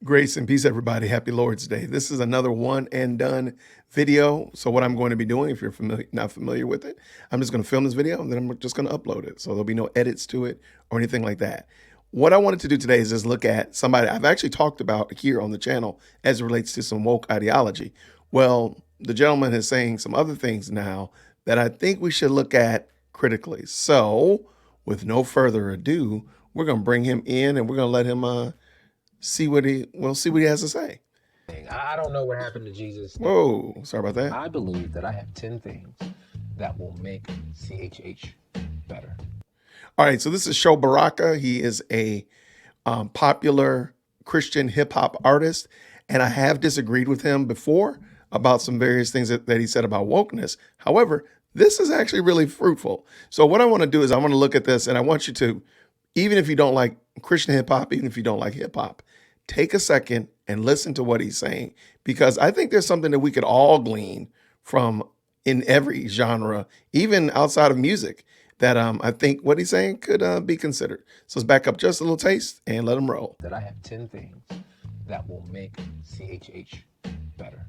Grace and peace, everybody. Happy Lord's Day. This is another one and done video. So what I'm going to be doing, if you're not familiar with it, I'm just going to film this video and then I'm just going to upload it. So there'll be no edits to it or anything like that. What I wanted to do today is just look at somebody I've actually talked about here on the channel as it relates to some woke ideology. Well, the gentleman is saying some other things now that I think we should look at critically. So with no further ado, we're going to bring him in and we're going to let him see what he has to say. I don't know what happened to Jesus. Whoa, sorry about that. I believe that I have 10 things that will make CHH better. All right, so this is Sho Baraka. He is a popular Christian hip hop artist, and I have disagreed with him before about some various things that he said about wokeness. However, this is actually really fruitful. So what I want to do is I want to look at this, and I want you to, even if you don't like Christian hip hop, even if you don't like hip hop, take a second and listen to what he's saying, because I think there's something that we could all glean from in every genre, even outside of music, that I think what he's saying could be considered. So let's back up just a little taste and let him roll. That I have 10 things that will make CHH better.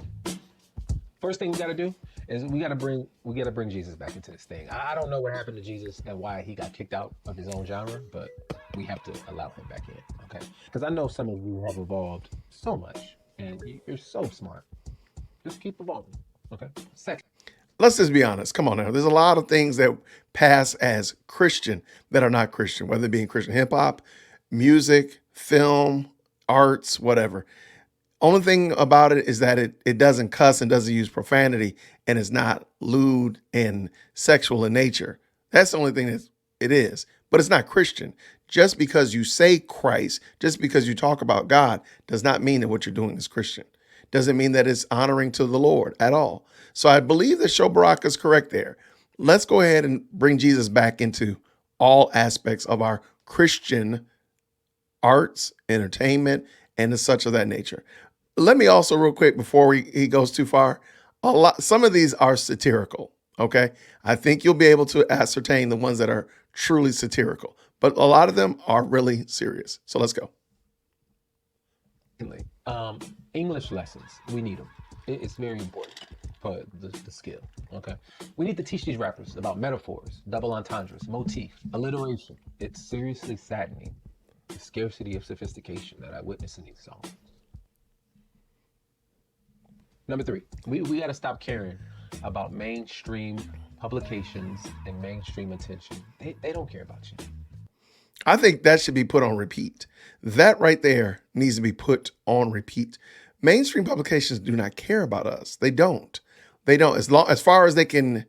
First thing we got to do is we got to bring Jesus back into this thing. I don't know what happened to Jesus and why he got kicked out of his own genre, but we have to allow him back in, okay? Because I know some of you have evolved so much, and you're so smart. Just keep evolving, okay? Second. Let's just be honest. Come on now. There's a lot of things that pass as Christian that are not Christian, whether it be in Christian hip hop, music, film, arts, whatever. Only thing about it is that it doesn't cuss and doesn't use profanity, and it's not lewd and sexual in nature. That's the only thing that it is, but it's not Christian. Just because you say Christ, just because you talk about God, does not mean that what you're doing is Christian. Doesn't mean that it's honoring to the Lord at all. So I believe that Sho Baraka is correct there. Let's go ahead and bring Jesus back into all aspects of our Christian arts, entertainment, and such of that nature. Let me also real quick before he goes too far, some of these are satirical, okay? I think you'll be able to ascertain the ones that are truly satirical, but a lot of them are really serious. So let's go. English lessons, we need them. It's very important for the skill, okay? We need to teach these rappers about metaphors, double entendres, motif, alliteration. It's seriously saddening, the scarcity of sophistication that I witness in these songs. Number 3, we got to stop caring about mainstream publications and mainstream attention. They don't care about you. I think that should be put on repeat. That right there needs to be put on repeat. Mainstream publications do not care about us. They don't. They don't. As far as they can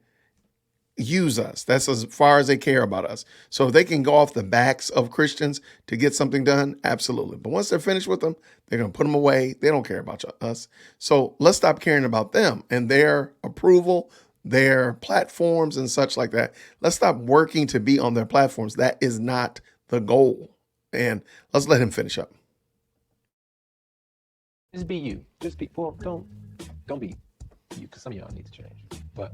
use us, that's as far as they care about us. So if they can go off the backs of Christians to get something done, absolutely. But once they're finished with them, they're going to put them away. They don't care about us. So let's stop caring about them and their approval, their platforms and such like that. Let's stop working to be on their platforms. That is not the goal. And let's let him finish up. Just be you. Just be, well, don't be you, because some of y'all need to change. But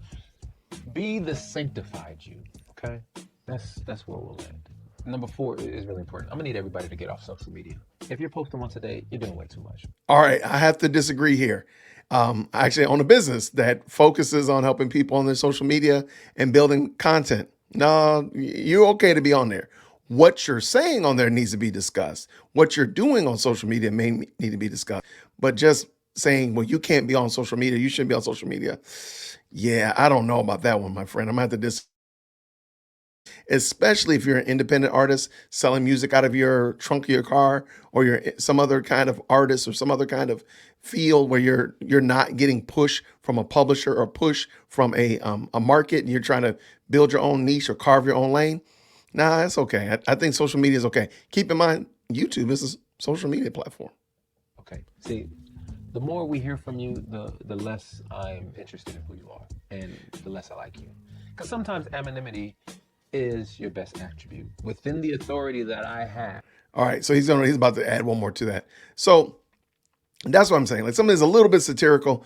be the sanctified you, okay? That's where we'll end. Number 4 is really important. I'm gonna need everybody to get off social media. If you're posting once a day, you're doing way too much. All right, I have to disagree here. I actually own a business that focuses on helping people on their social media and building content. No, you're okay to be on there. What you're saying on there needs to be discussed. What you're doing on social media may need to be discussed. But just saying, well, you can't be on social media, you shouldn't be on social media. Yeah, I don't know about that one, my friend. I'm gonna have to disagree. Especially if you're an independent artist selling music out of your trunk of your car, or you're some other kind of artist or some other kind of field where you're not getting push from a publisher or push from a market, and you're trying to build your own niche or carve your own lane. Nah, it's okay. I think social media is okay. Keep in mind, YouTube is a social media platform. Okay. See, the more we hear from you, the less I'm interested in who you are, and the less I like you. Because sometimes anonymity is your best attribute within the authority that I have. All right, so he's about to add one more to that. So that's what I'm saying. Like, something is a little bit satirical.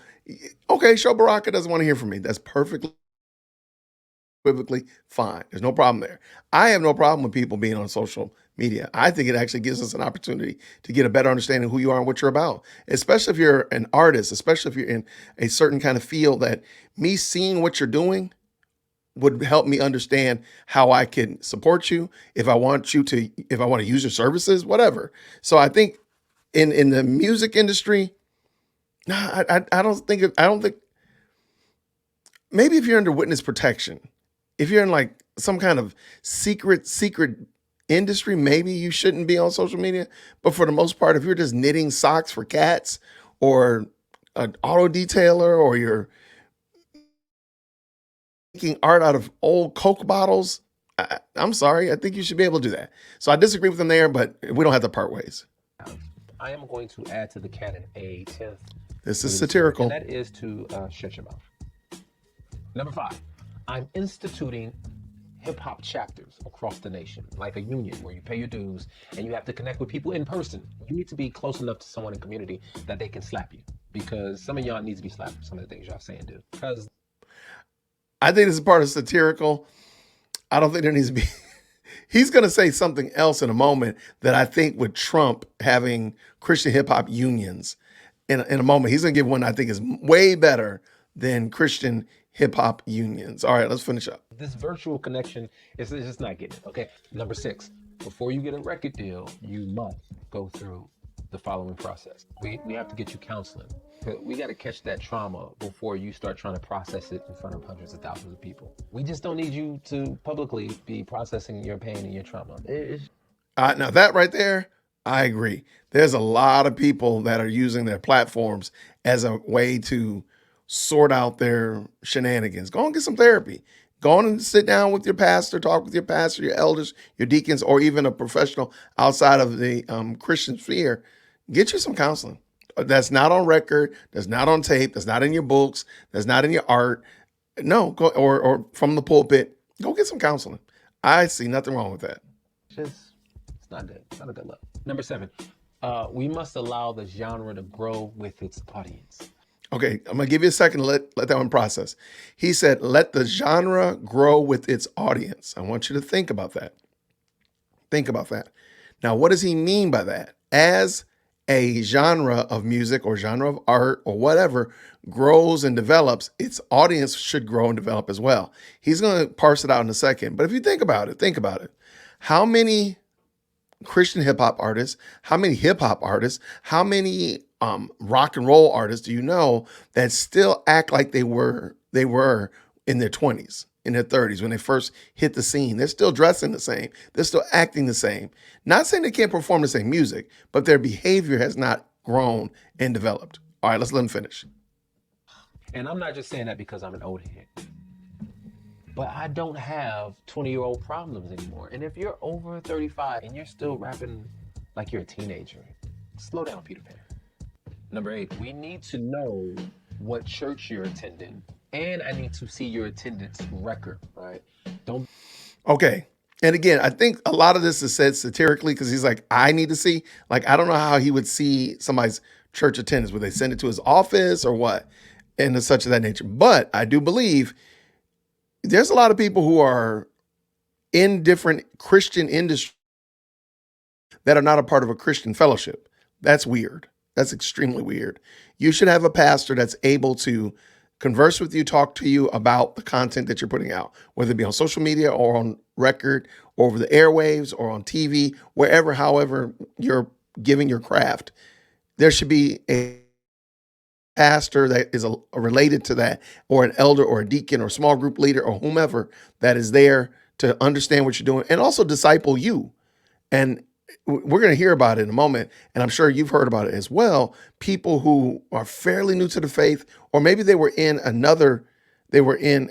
Okay, Sho Baraka doesn't want to hear from me. That's perfectly fine. There's no problem there. I have no problem with people being on social media. I think it actually gives us an opportunity to get a better understanding of who you are and what you're about, especially if you're an artist, especially if you're in a certain kind of field that me seeing what you're doing would help me understand how I can support you if I want you to, if I want to use your services, whatever. So I think in the music industry, no, I don't think maybe if you're under witness protection, if you're in like some kind of secret industry, maybe you shouldn't be on social media. But for the most part, if you're just knitting socks for cats or an auto detailer or you're making art out of old Coke bottles, I'm sorry, I think you should be able to do that. So I disagree with them there, but we don't have to part ways. I am going to add to the canon a 10th This fruit is of the Spirit, and satirical. that is to shut your mouth. Number 5, I'm instituting hip hop chapters across the nation, like a union where you pay your dues and you have to connect with people in person. You need to be close enough to someone in community that they can slap you, because some of y'all need to be slapped for some of the things y'all say and do. Because I think this is part of satirical. I don't think there needs to be. He's going to say something else in a moment that I think would trump having Christian hip hop unions in a moment. He's going to give one I think is way better than Christian hip hop unions. All right, let's finish up. this virtual connection is just not getting it. Okay. Number 6, before you get a record deal, you must go through the following process. We have to get you counseling. We got to catch that trauma before you start trying to process it in front of hundreds of thousands of people. We just don't need you to publicly be processing your pain and your trauma. Now that right there, I agree. There's a lot of people that are using their platforms as a way to sort out their shenanigans. Go and get some therapy. Go on and sit down with your pastor, talk with your pastor, your elders, your deacons, or even a professional outside of the Christian sphere. Get you some counseling. That's not on record. That's not on tape. That's not in your books. That's not in your art. No, go or from the pulpit. Go get some counseling. I see nothing wrong with that. It's not good. It's not a good look. Number 7, we must allow the genre to grow with its audience. Okay, I'm gonna give you a second to let that one process. He said, let the genre grow with its audience. I want you to think about that. Think about that. Now, what does he mean by that? As a genre of music or genre of art or whatever grows and develops, its audience should grow and develop as well. He's going to parse it out in a second. But if you think about it, think about it. How many Christian hip hop artists, how many hip hop artists, how many rock and roll artists do you know that still act like they were in their 20s, in their 30s when they first hit the scene? They're still dressing the same. They're still acting the same. Not saying they can't perform the same music, but their behavior has not grown and developed. All right, let's let them finish. And I'm not just saying that because I'm an old head, but I don't have 20-year-old problems anymore. And if you're over 35 and you're still rapping like you're a teenager, slow down, Peter Pan. Number 8, we need to know what church you're attending, and I need to see your attendance record, right? Don't. Okay. And again, I think a lot of this is said satirically because he's like, I need to see. Like, I don't know how he would see somebody's church attendance. Would they send it to his office or what? And such of that nature. But I do believe there's a lot of people who are in different Christian industries that are not a part of a Christian fellowship. That's weird. That's extremely weird. You should have a pastor that's able to converse with you, talk to you about the content that you're putting out, whether it be on social media or on record or over the airwaves or on TV, wherever, however you're giving your craft. There should be a pastor that is related to that, or an elder or a deacon or small group leader or whomever that is there to understand what you're doing and also disciple you. And we're going to hear about it in a moment, and I'm sure you've heard about it as well. People who are fairly new to the faith, or maybe they were in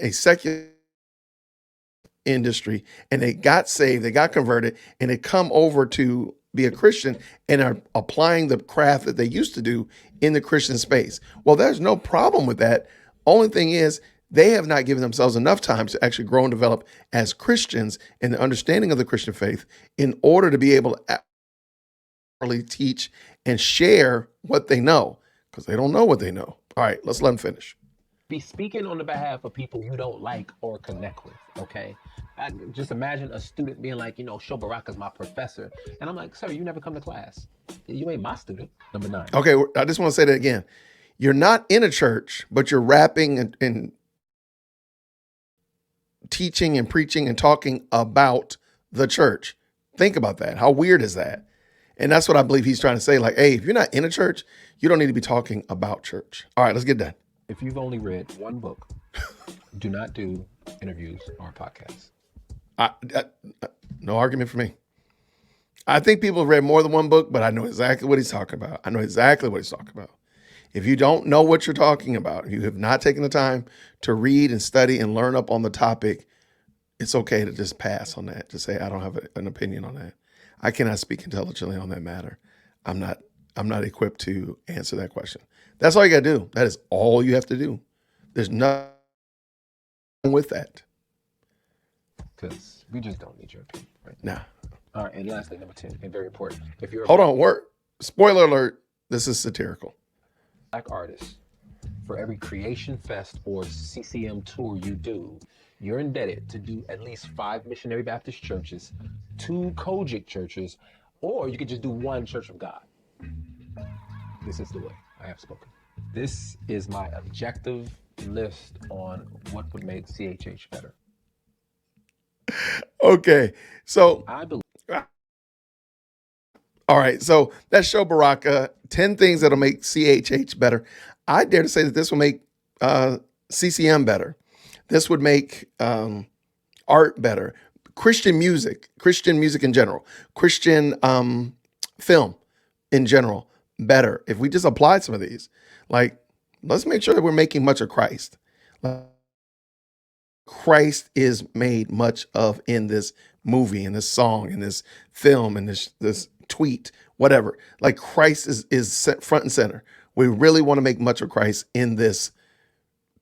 a secular industry and they got saved, they got converted, and they come over to be a Christian and are applying the craft that they used to do in the Christian space. Well, there's no problem with that. Only thing is, they have not given themselves enough time to actually grow and develop as Christians in the understanding of the Christian faith in order to be able to actually teach and share what they know, because they don't know what they know. All right, let's let them finish. be speaking on the behalf of people you don't like or connect with, okay? Just imagine a student being like, Sho Baraka's my professor. And I'm like, sir, you never come to class. You ain't my student. Number 9. Okay, I just want to say that again. You're not in a church, but you're rapping and teaching and preaching and talking about the church. Think about that. How weird is that? And that's what I believe he's trying to say. Like, hey, if you're not in a church, you don't need to be talking about church. All right, let's get done. If you've only read one book, do not do interviews or podcasts. No argument for me. I think people have read more than one book, but I know exactly what he's talking about. I know exactly what he's talking about. If you don't know what you're talking about, if you have not taken the time to read and study and learn up on the topic, it's okay to just pass on that, to say, I don't have an opinion on that. I cannot speak intelligently on that matter. I'm not equipped to answer that question. That's all you got to do. That is all you have to do. There's nothing with that. Because we just don't need your opinion, right? Nah. All right, and lastly, number 10, and very important. If you're Hold on, spoiler alert, this is satirical. Black artist, for every Creation Fest or CCM tour you do, you're indebted to do at least 5 missionary Baptist churches, 2 Kojic churches, or you could just do 1 Church of God. This is the way I have spoken. This is my objective list on what would make CHH better. Okay, so I believe. All right, so that's Sho Baraka, 10 things that'll make CHH better. I dare to say that this will make CCM better. This would make art better. Christian music in general, Christian film in general better. If we just applied some of these, like, let's make sure that we're making much of Christ. Christ is made much of in this movie, in this song, in this film, in this tweet, whatever. Like, Christ is set front and center. We really want to make much of Christ in this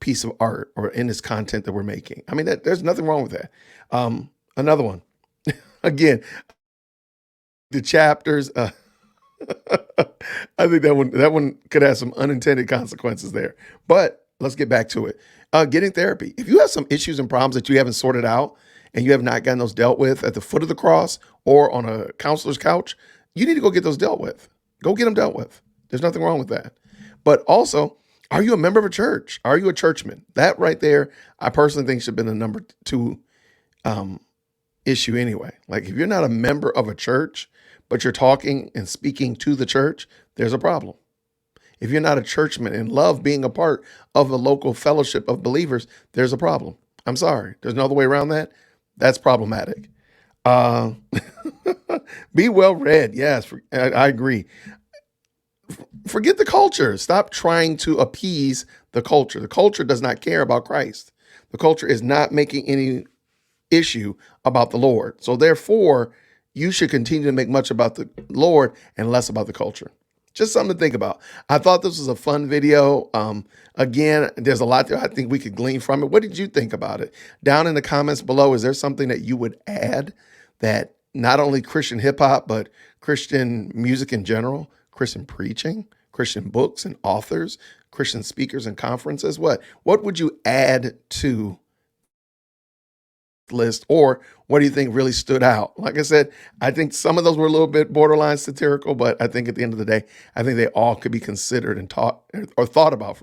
piece of art or in this content that we're making. I mean, there's nothing wrong with that. Another one, again, the chapters. I think that one could have some unintended consequences there. But let's get back to it. Getting therapy. If you have some issues and problems that you haven't sorted out and you have not gotten those dealt with at the foot of the cross or on a counselor's couch, you need to go get those dealt with. Go get them dealt with. There's nothing wrong with that. But also, are you a member of a church? Are you a churchman? That right there, I personally think should have been the number 2 issue anyway. Like, if you're not a member of a church, but you're talking and speaking to the church, there's a problem. If you're not a churchman and love being a part of a local fellowship of believers, there's a problem. I'm sorry. There's no other way around that. That's problematic. Be well read. Yes, I agree. Forget the culture. Stop trying to appease the culture. The culture does not care about Christ. The culture is not making any issue about the Lord. So therefore, you should continue to make much about the Lord and less about the culture. Just something to think about. I thought this was a fun video. Again, there's a lot that I think we could glean from it. What did you think about it? Down in the comments below, is there something that you would add that not only Christian hip hop, but Christian music in general, Christian preaching, Christian books and authors, Christian speakers and conferences? What would you add to list, or what do you think really stood out? Like I said, I think some of those were a little bit borderline satirical, but I think at the end of the day, I think they all could be considered and taught or thought about,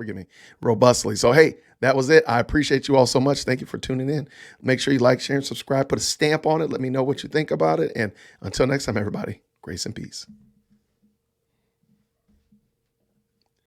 robustly. So, hey, that was it. I appreciate you all so much. Thank you for tuning in. Make sure you like, share, and subscribe. Put a stamp on it. Let me know what you think about it. And until next time, everybody, grace and peace.